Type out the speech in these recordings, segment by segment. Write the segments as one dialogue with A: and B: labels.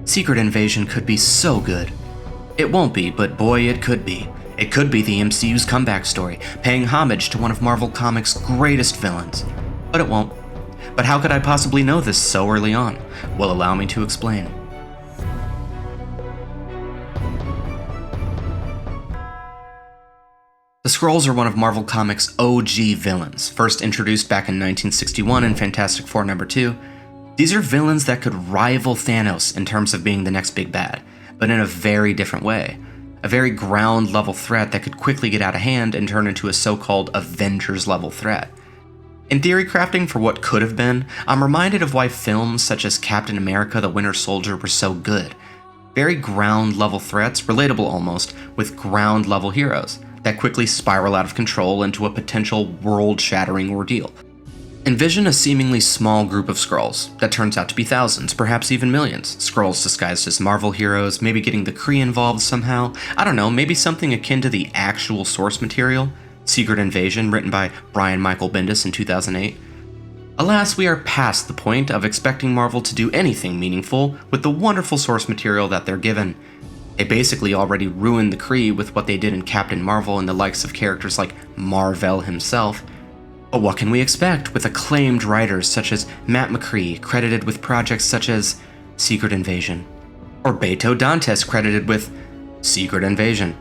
A: Secret Invasion could be so good. It won't be, but boy, it could be. It could be the MCU's comeback story, paying homage to one of Marvel Comics' greatest villains. But it won't. But how could I possibly know this so early on? Well, allow me to explain. The Skrulls are one of Marvel Comics' OG villains, first introduced back in 1961 in Fantastic Four #2. These are villains that could rival Thanos in terms of being the next big bad, but in a very different way. A very ground-level threat that could quickly get out of hand and turn into a so-called Avengers-level threat. In theory crafting for what could have been, I'm reminded of why films such as Captain America: The Winter Soldier were so good. Very ground-level threats, relatable almost, with ground-level heroes that quickly spiral out of control into a potential world-shattering ordeal. Envision a seemingly small group of Skrulls that turns out to be thousands, perhaps even millions. Skrulls disguised as Marvel heroes, maybe getting the Kree involved somehow. I don't know, maybe something akin to the actual source material, Secret Invasion, written by Brian Michael Bendis in 2008. Alas, we are past the point of expecting Marvel to do anything meaningful with the wonderful source material that they're given. They basically already ruined the Kree with what they did in Captain Marvel and the likes of characters like Mar-Vell himself. But what can we expect with acclaimed writers such as Matt McCree, credited with projects such as Secret Invasion? Or Beto Dantes, credited with Secret Invasion?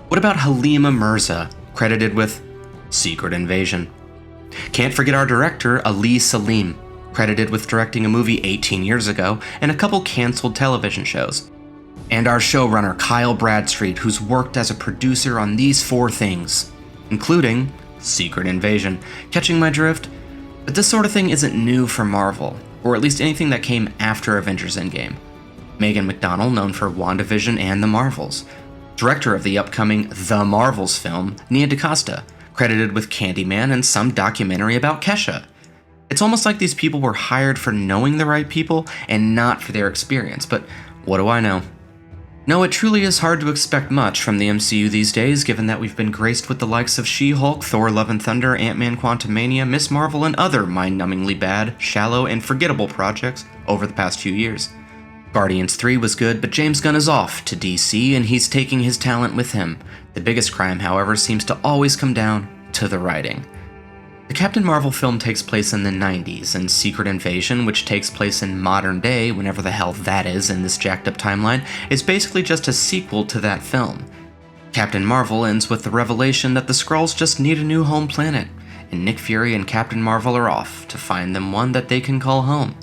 A: What about Halima Mirza, credited with Secret Invasion? Can't forget our director, Ali Salim, credited with directing a movie 18 years ago and a couple cancelled television shows. And our showrunner, Kyle Bradstreet, who's worked as a producer on these 4 things, including Secret Invasion. Catching my drift? But this sort of thing isn't new for Marvel, or at least anything that came after Avengers Endgame. Megan McDonnell, known for WandaVision and The Marvels. Director of the upcoming The Marvels film, Nia DaCosta, credited with Candyman and some documentary about Kesha. It's almost like these people were hired for knowing the right people and not for their experience, but what do I know? No, it truly is hard to expect much from the MCU these days, given that we've been graced with the likes of She-Hulk, Thor: Love and Thunder, Ant-Man: Quantumania, Ms. Marvel, and other mind-numbingly bad, shallow, and forgettable projects over the past few years. Guardians 3 was good, but James Gunn is off to DC, and he's taking his talent with him. The biggest crime, however, seems to always come down to the writing. The Captain Marvel film takes place in the 90s, and Secret Invasion, which takes place in modern day, whenever the hell that is in this jacked up timeline, is basically just a sequel to that film. Captain Marvel ends with the revelation that the Skrulls just need a new home planet, and Nick Fury and Captain Marvel are off to find them one that they can call home.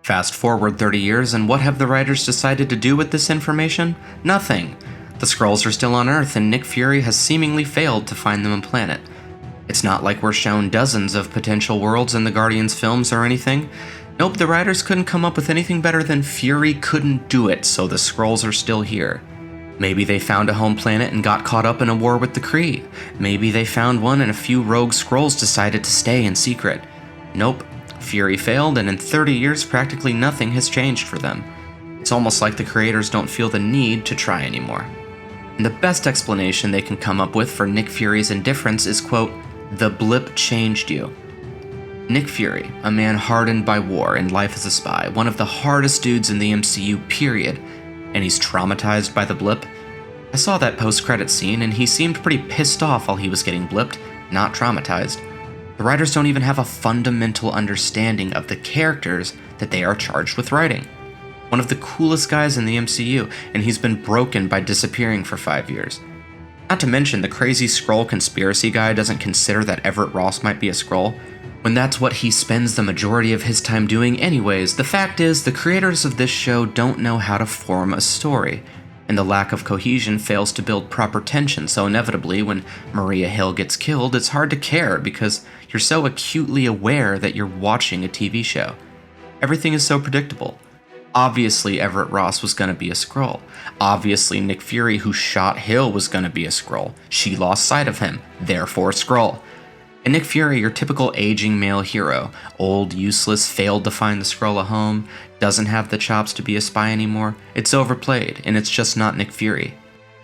A: Fast forward 30 years, and what have the writers decided to do with this information? Nothing. The Skrulls are still on Earth, and Nick Fury has seemingly failed to find them a planet. It's not like we're shown dozens of potential worlds in the Guardians films or anything. Nope, the writers couldn't come up with anything better than Fury couldn't do it, so the Skrulls are still here. Maybe they found a home planet and got caught up in a war with the Kree. Maybe they found one and a few rogue Skrulls decided to stay in secret. Nope, Fury failed, and in 30 years practically nothing has changed for them. It's almost like the creators don't feel the need to try anymore. And the best explanation they can come up with for Nick Fury's indifference is, quote, "The blip changed you." Nick Fury, a man hardened by war and life as a spy, one of the hardest dudes in the MCU, period, and he's traumatized by the blip? I saw that post-credit scene and he seemed pretty pissed off while he was getting blipped, not traumatized. The writers don't even have a fundamental understanding of the characters that they are charged with writing. One of the coolest guys in the MCU, and he's been broken by disappearing for 5 years. Not to mention, the crazy Skrull conspiracy guy doesn't consider that Everett Ross might be a Skrull, when that's what he spends the majority of his time doing anyways. The fact is, the creators of this show don't know how to form a story, and the lack of cohesion fails to build proper tension, so inevitably, when Maria Hill gets killed, it's hard to care because you're so acutely aware that you're watching a TV show. Everything is so predictable. Obviously, Everett Ross was going to be a Skrull. Obviously, Nick Fury, who shot Hill, was going to be a Skrull. She lost sight of him, therefore Skrull. And Nick Fury, your typical aging male hero, old, useless, failed to find the Skrull a home, doesn't have the chops to be a spy anymore. It's overplayed, and it's just not Nick Fury.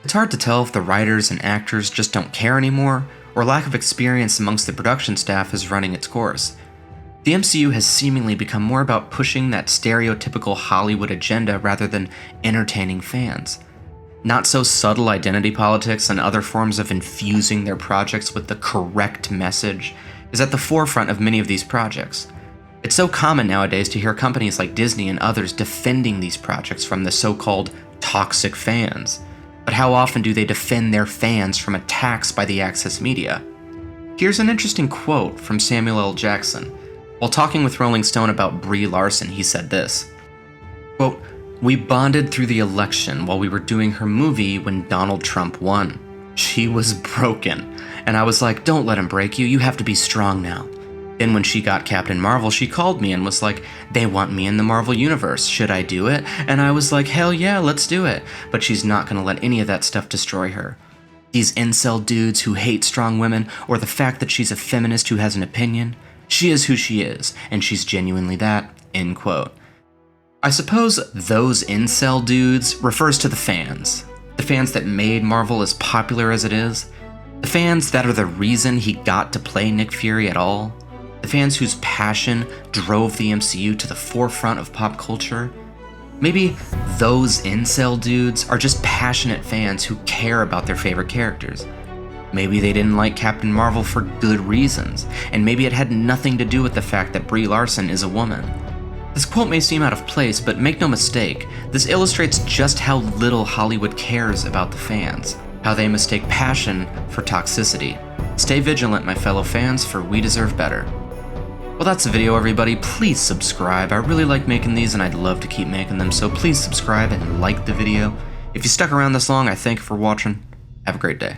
A: It's hard to tell if the writers and actors just don't care anymore, or lack of experience amongst the production staff is running its course. The MCU has seemingly become more about pushing that stereotypical Hollywood agenda rather than entertaining fans. Not so subtle identity politics and other forms of infusing their projects with the correct message is at the forefront of many of these projects. It's so common nowadays to hear companies like Disney and others defending these projects from the so-called toxic fans. But how often do they defend their fans from attacks by the access media? Here's an interesting quote from Samuel L. Jackson. While talking with Rolling Stone about Brie Larson, he said this, quote, "We bonded through the election while we were doing her movie when Donald Trump won. She was broken. And I was like, don't let him break you. You have to be strong now. Then when she got Captain Marvel, she called me and was like, they want me in the Marvel Universe. Should I do it? And I was like, hell yeah, let's do it. But she's not going to let any of that stuff destroy her. These incel dudes who hate strong women, or the fact that she's a feminist who has an opinion, she is who she is, and she's genuinely that," end quote. I suppose those incel dudes refers to the fans that made Marvel as popular as it is, the fans that are the reason he got to play Nick Fury at all, the fans whose passion drove the MCU to the forefront of pop culture. Maybe those incel dudes are just passionate fans who care about their favorite characters. Maybe they didn't like Captain Marvel for good reasons, and maybe it had nothing to do with the fact that Brie Larson is a woman. This quote may seem out of place, but make no mistake, this illustrates just how little Hollywood cares about the fans, how they mistake passion for toxicity. Stay vigilant, my fellow fans, for we deserve better. Well, that's the video, everybody. Please subscribe. I really like making these, and I'd love to keep making them, so please subscribe and like the video. If you stuck around this long, I thank you for watching. Have a great day.